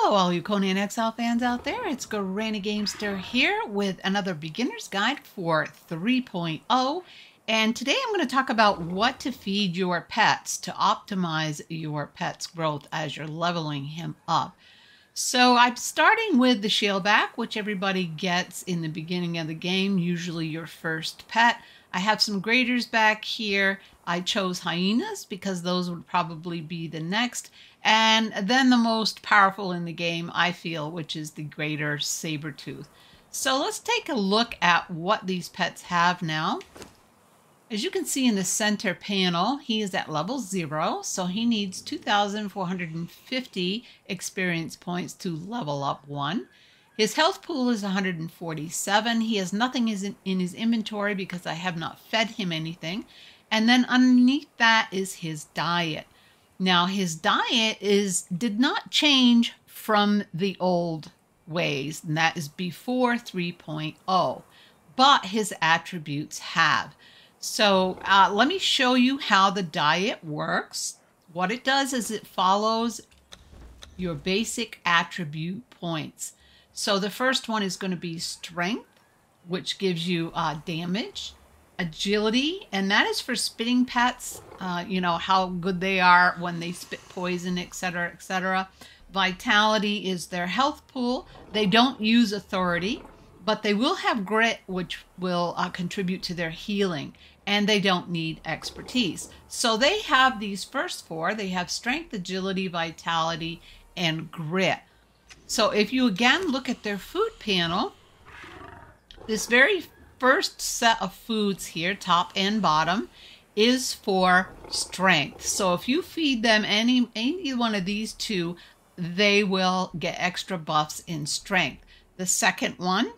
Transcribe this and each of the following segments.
Hello all you Conan Exile fans out there, it's Granny Gamester here with another beginner's guide for 3.0, and today I'm going to talk about what to feed your pets to optimize your pet's growth as you're leveling him up. So I'm starting with the shaleback, which everybody gets in the beginning of the game, usually your first pet. I have some graders back here. I chose hyenas because those would probably be the next. And then the most powerful in the game, I feel, which is the greater saber-tooth. So let's take a look at what these pets have now. As you can see in the center panel, he is at level 0, so he needs 2,450 experience points to level up 1. His health pool is 147. He has nothing in his inventory because I have not fed him anything. And then underneath that is his diet. Now his diet did not change from the old ways, and that is before 3.0, but his attributes have. So let me show you how the diet works. What it does is it follows your basic attribute points. So the first one is going to be strength, which gives you damage, agility, and that is for spitting pets, you know, how good they are when they spit poison, etc., etc. Vitality is their health pool. They don't use authority, but they will have grit, which will contribute to their healing, and they don't need expertise. So they have these first four. They have strength, agility, vitality, and grit. So if you again look at their food panel, this very first set of foods here, top and bottom, is for strength. So if you feed them any one of these two, they will get extra buffs in strength. The second one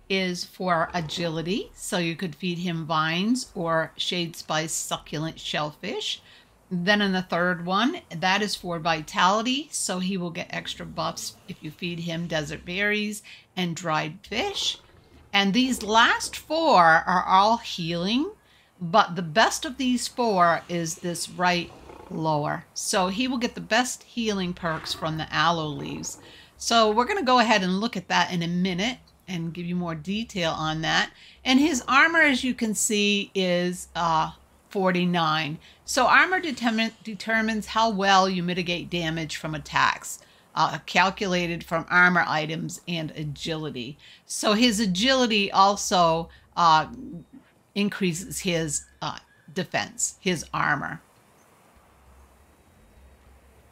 is for agility, so you could feed him vines or shade spice succulent shellfish. Then in the third one, that is for vitality, so he will get extra buffs if you feed him desert berries and dried fish. And these last four are all healing, but the best of these four is this right lower. So he will get the best healing perks from the aloe leaves. So we're going to go ahead and look at that in a minute and give you more detail on that. And his armor, as you can see, is 49. So armor determines how well you mitigate damage from attacks, calculated from armor items and agility. So his agility also increases his defense, his armor.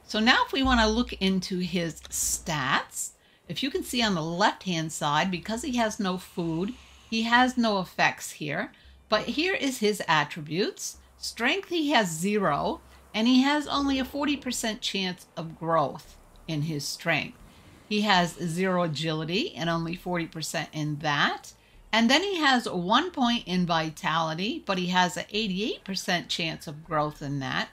So now if we want to look into his stats, if you can see on the left-hand side, because he has no food, he has no effects here. But here is his attributes. Strength, he has 0, and he has only a 40% chance of growth in his strength. He has 0 agility and only 40% in that. And then he has 1 point in vitality, but he has an 88% chance of growth in that.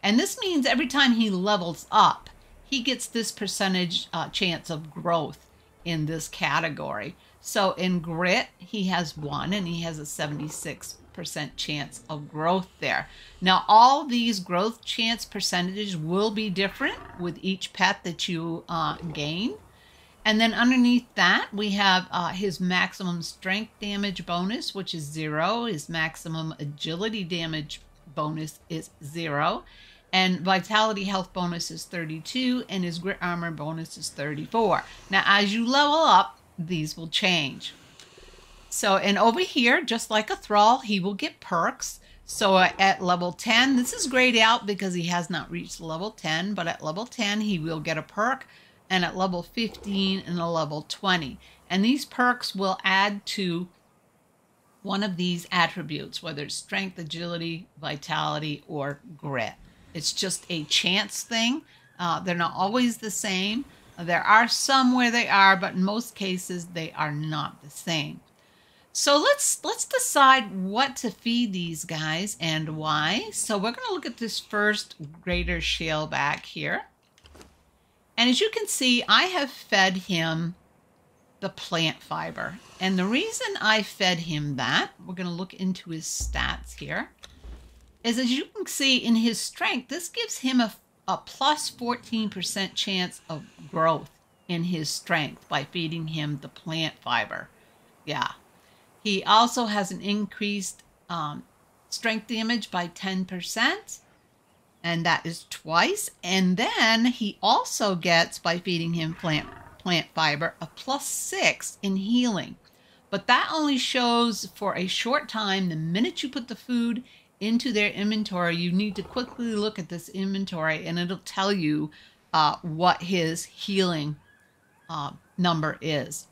And this means every time he levels up, he gets this percentage chance of growth in this category. So in grit, he has 1, and he has a 76% chance of growth there. Now, all these growth chance percentages will be different with each pet that you gain. And then underneath that, we have his maximum strength damage bonus, which is 0. His maximum agility damage bonus is 0. And vitality health bonus is 32, and his grit armor bonus is 34. Now, as you level up, these will change. So, and over here, just like a thrall, he will get perks. So at level 10, this is grayed out because he has not reached level 10, but at level 10, he will get a perk, and at level 15 and a level 20. And these perks will add to one of these attributes, whether it's strength, agility, vitality, or grit. It's just a chance thing. They're not always the same. There are some where they are, but in most cases, they are not the same. So let's decide what to feed these guys and why. So we're going to look at this first greater shaleback here. And as you can see, I have fed him the plant fiber. And the reason I fed him that, we're going to look into his stats here, is as you can see in his strength, this gives him a plus 14% chance of growth in his strength by feeding him the plant fiber. Yeah. He also has an increased strength damage by 10%, and that is twice. And then he also gets, by feeding him plant fiber, a +6 in healing. But that only shows for a short time. The minute you put the food into their inventory, you need to quickly look at this inventory, and it'll tell you what his healing number is.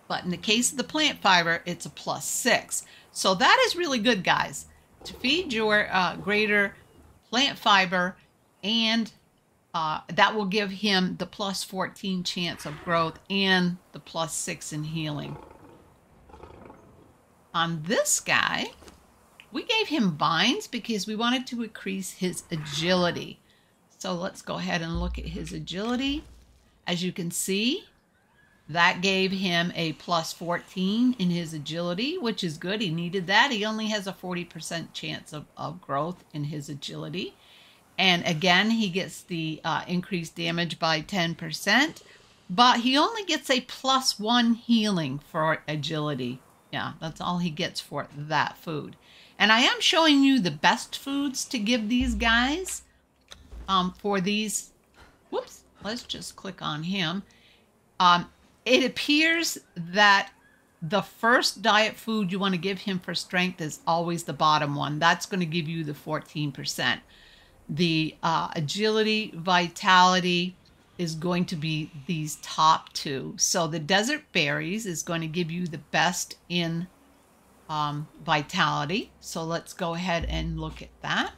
But in the case of the plant fiber, it's a +6. So that is really good, guys, to feed your greater plant fiber, and that will give him the +14 chance of growth and the +6 in healing. On this guy, we gave him vines because we wanted to increase his agility. So let's go ahead and look at his agility. As you can see, that gave him a +14 in his agility, which is good. He needed that. He only has a 40% chance of growth in his agility. And again, he gets the increased damage by 10%, but he only gets a +1 healing for agility. Yeah, that's all he gets for that food. And I am showing you the best foods to give these guys for these. Whoops, let's just click on him. It appears that the first diet food you want to give him for strength is always the bottom one. That's going to give you the 14%. The agility, vitality is going to be these top two. So the desert berries is going to give you the best in vitality. So let's go ahead and look at that.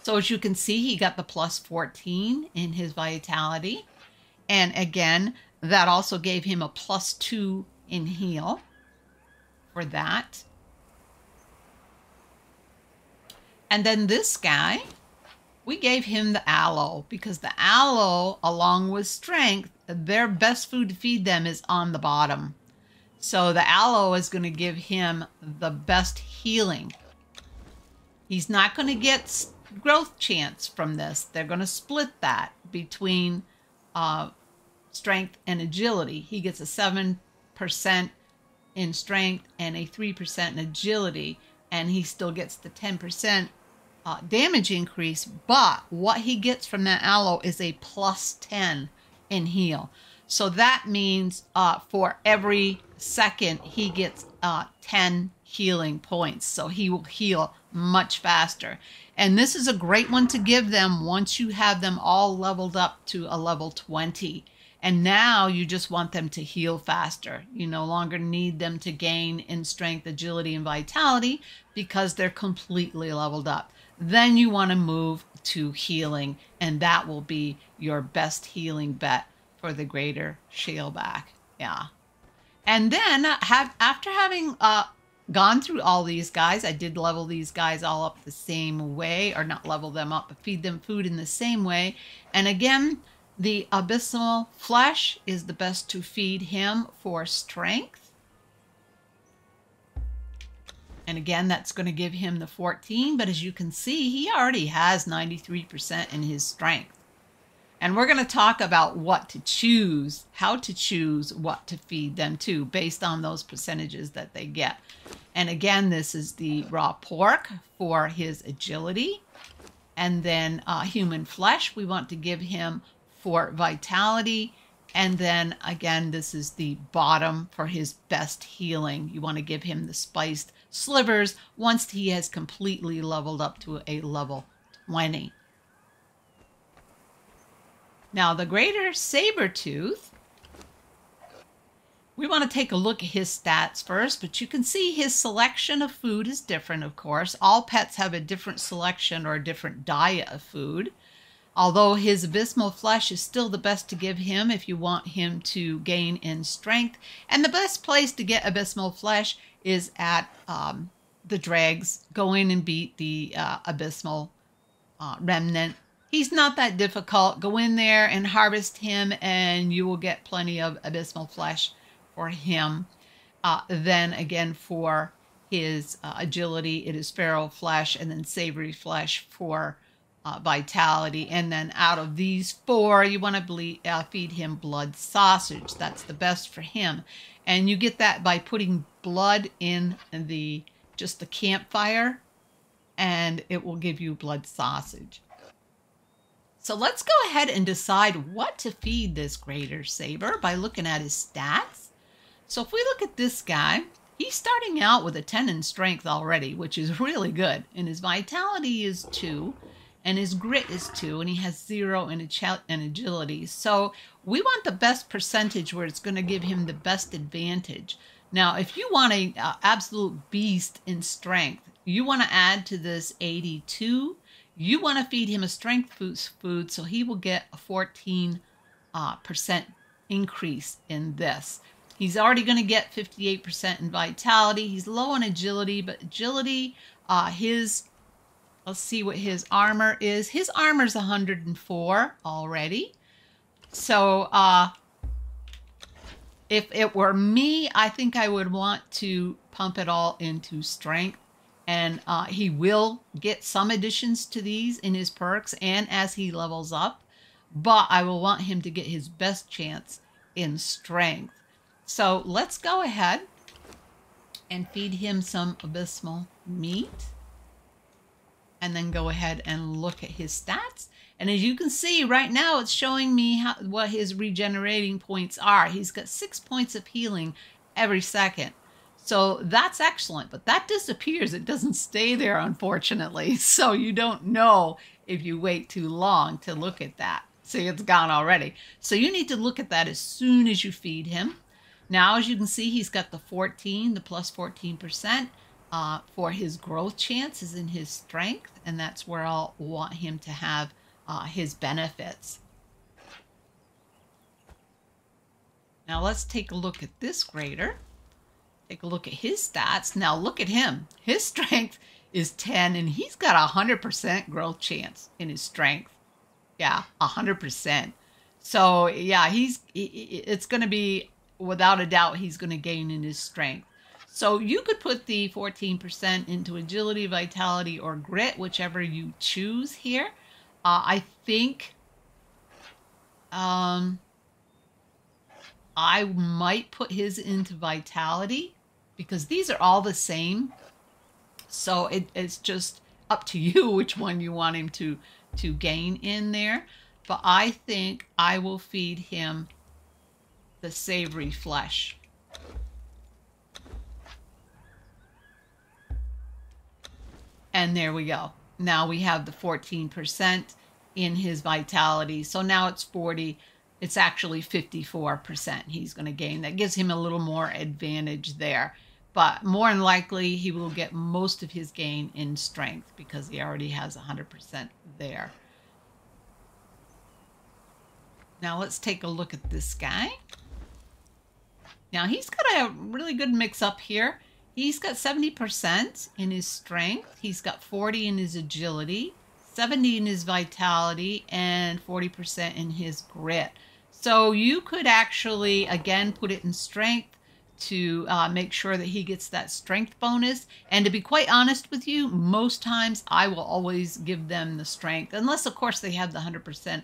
So as you can see, he got the +14 in his vitality. And again, that also gave him a +2 in heal for that. And then this guy, we gave him the aloe because the aloe, along with strength, their best food to feed them is on the bottom. So the aloe is going to give him the best healing. He's not going to get growth chance from this. They're going to split that between strength and agility. He gets a 7% in strength and a 3% in agility, and he still gets the 10% damage increase, but what he gets from that aloe is a +10 in heal. So that means for every second he gets 10 healing points. So he will heal much faster. And this is a great one to give them once you have them all leveled up to a level 20. And now you just want them to heal faster. You no longer need them to gain in strength, agility, and vitality because they're completely leveled up. Then you want to move to healing, and that will be your best healing bet for the greater shaleback. Yeah. And then after having gone through all these guys, I did level these guys all up the same way, or not level them up, but feed them food in the same way. And again, the abyssal flesh is the best to feed him for strength. And again, that's going to give him the 14. But as you can see, he already has 93% in his strength. And we're going to talk about what to choose, how to choose what to feed them to based on those percentages that they get. And again, this is the raw pork for his agility. And then human flesh, we want to give him for vitality. And then again, this is the bottom for his best healing. You want to give him the spiced slivers once he has completely leveled up to a level 20. Now the greater saber-tooth, we want to take a look at his stats first, but you can see his selection of food is different, of course. All pets have a different selection or a different diet of food. Although his abysmal flesh is still the best to give him if you want him to gain in strength. And the best place to get abysmal flesh is at the dregs. Go in and beat the abysmal remnant. He's not that difficult. Go in there and harvest him and you will get plenty of abysmal flesh for him. Then again, for his agility, it is feral flesh and then savory flesh for vitality. And then out of these 4, you want to feed him blood sausage. That's the best for him. And you get that by putting blood in just the campfire, and it will give you blood sausage. So let's go ahead and decide what to feed this greater saber by looking at his stats. So if we look at this guy, he's starting out with a 10 in strength already, which is really good. And his vitality is 2, and his grit is 2, and he has 0 in agility. So we want the best percentage where it's going to give him the best advantage. Now, if you want an absolute beast in strength, you want to add to this 82. You want to feed him a strength food, so he will get a 14% increase in this. He's already going to get 58% in vitality. He's low on agility, but agility, let's see what his armor is. His armor is 104 already. So if it were me, I think I would want to pump it all into strength. And he will get some additions to these in his perks and as he levels up. But I will want him to get his best chance in strength. So let's go ahead and feed him some abysmal meat. And then go ahead and look at his stats. And as you can see right now, it's showing me what his regenerating points are. He's got 6 points of healing every second. So that's excellent, but that disappears. It doesn't stay there, unfortunately. So you don't know if you wait too long to look at that. See, it's gone already. So you need to look at that as soon as you feed him. Now, as you can see, he's got the plus 14% for his growth chances in his strength. And that's where I'll want him to have his benefits. Now let's take a look at this grader. Take a look at his stats. Now look at him. His strength is 10 and he's got a 100% growth chance in his strength. Yeah, 100%. So yeah, it's going to be, without a doubt, he's going to gain in his strength. So you could put the 14% into agility, vitality, or grit, whichever you choose here. I think I might put his into vitality because these are all the same. So it's just up to you which one you want him to gain in there. But I think I will feed him the savory flesh. And there we go. Now we have the 14% in his vitality. So now it's 40. It's actually 54% he's going to gain. That gives him a little more advantage there. But more than likely, he will get most of his gain in strength because he already has 100% there. Now let's take a look at this guy. Now he's got a really good mix up here. He's got 70% in his strength. He's got 40 in his agility, 70 in his vitality, and 40% in his grit. So you could actually, again, put it in strength to make sure that he gets that strength bonus. And to be quite honest with you, most times I will always give them the strength, unless, of course, they have the 100%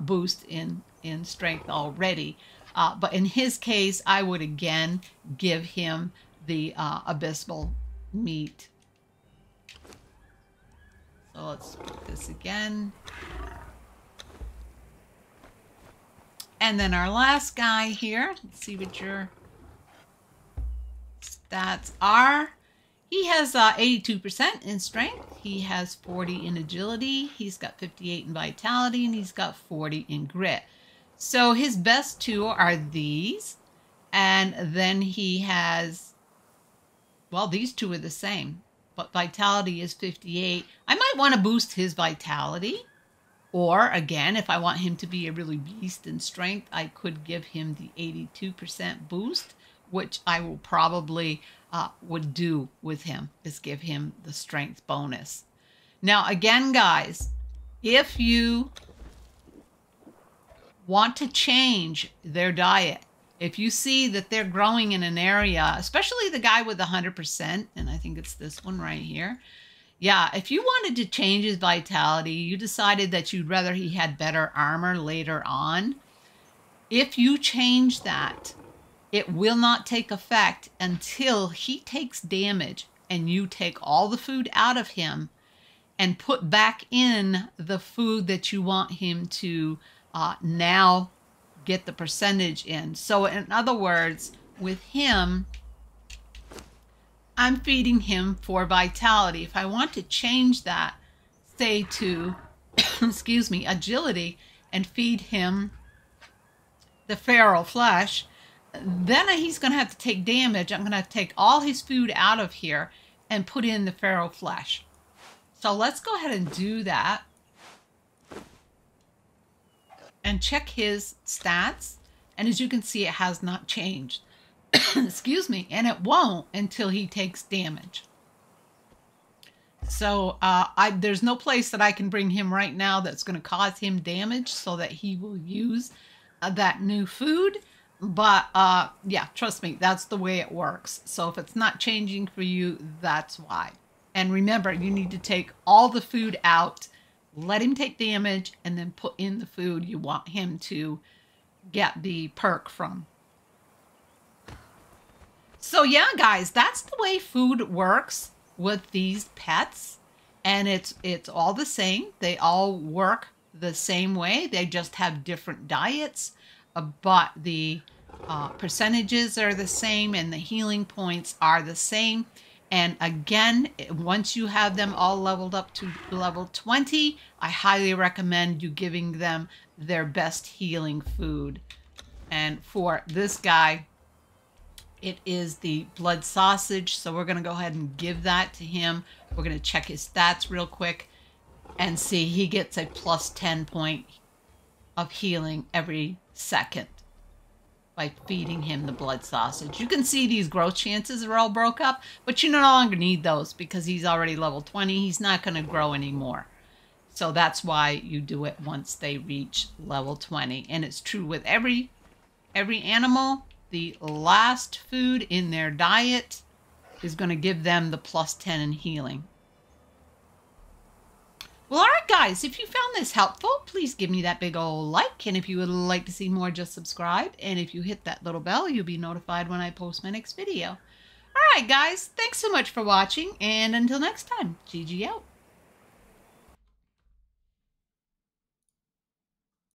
boost in strength already. But in his case, I would, again, give him the abysmal meat. So let's put this again. And then our last guy here, let's see what your stats are. He has 82% in strength. He has 40 in agility. He's got 58 in vitality, and he's got 40 in grit. So his best two are these. And then he has, well, these two are the same, but vitality is 58. I might want to boost his vitality. Or again, if I want him to be a really beast in strength, I could give him the 82% boost, which I will probably would do with him, is give him the strength bonus. Now, again, guys, if you want to change their diet, if you see that they're growing in an area, especially the guy with 100%, and I think it's this one right here, Yeah, if you wanted to change his vitality, you decided that you'd rather he had better armor later on. If you change that, it will not take effect until he takes damage and you take all the food out of him and put back in the food that you want him to now get the percentage in. So in other words, with him, I'm feeding him for vitality. If I want to change that, say to, excuse me, agility, and feed him the feral flesh, then he's going to have to take damage. I'm going to have to take all his food out of here and put in the feral flesh. So let's go ahead and do that. And check his stats. And as you can see, it has not changed. Excuse me. And it won't until he takes damage. So there's no place that I can bring him right now that's going to cause him damage so that he will use that new food. But yeah, trust me, that's the way it works. So if it's not changing for you, that's why. And remember, you need to take all the food out, let him take damage, and then put in the food you want him to get the perk from. So yeah, guys, that's the way food works with these pets. And it's all the same. They all work the same way. They just have different diets, but the percentages are the same and the healing points are the same. And again, once you have them all leveled up to level 20, I highly recommend you giving them their best healing food. And for this guy, it is the blood sausage. So we're going to go ahead and give that to him. We're going to check his stats real quick and see he gets a plus 10 point of healing every second by feeding him the blood sausage. You can see these growth chances are all broke up, but you no longer need those because he's already level 20. He's not going to grow anymore. So that's why you do it once they reach level 20. And it's true with every animal. The last food in their diet is going to give them the plus 10 in healing. Well, all right, guys, if you found this helpful, please give me that big old like. And if you would like to see more, just subscribe. And if you hit that little bell, you'll be notified when I post my next video. All right, guys, thanks so much for watching. And until next time, GG out.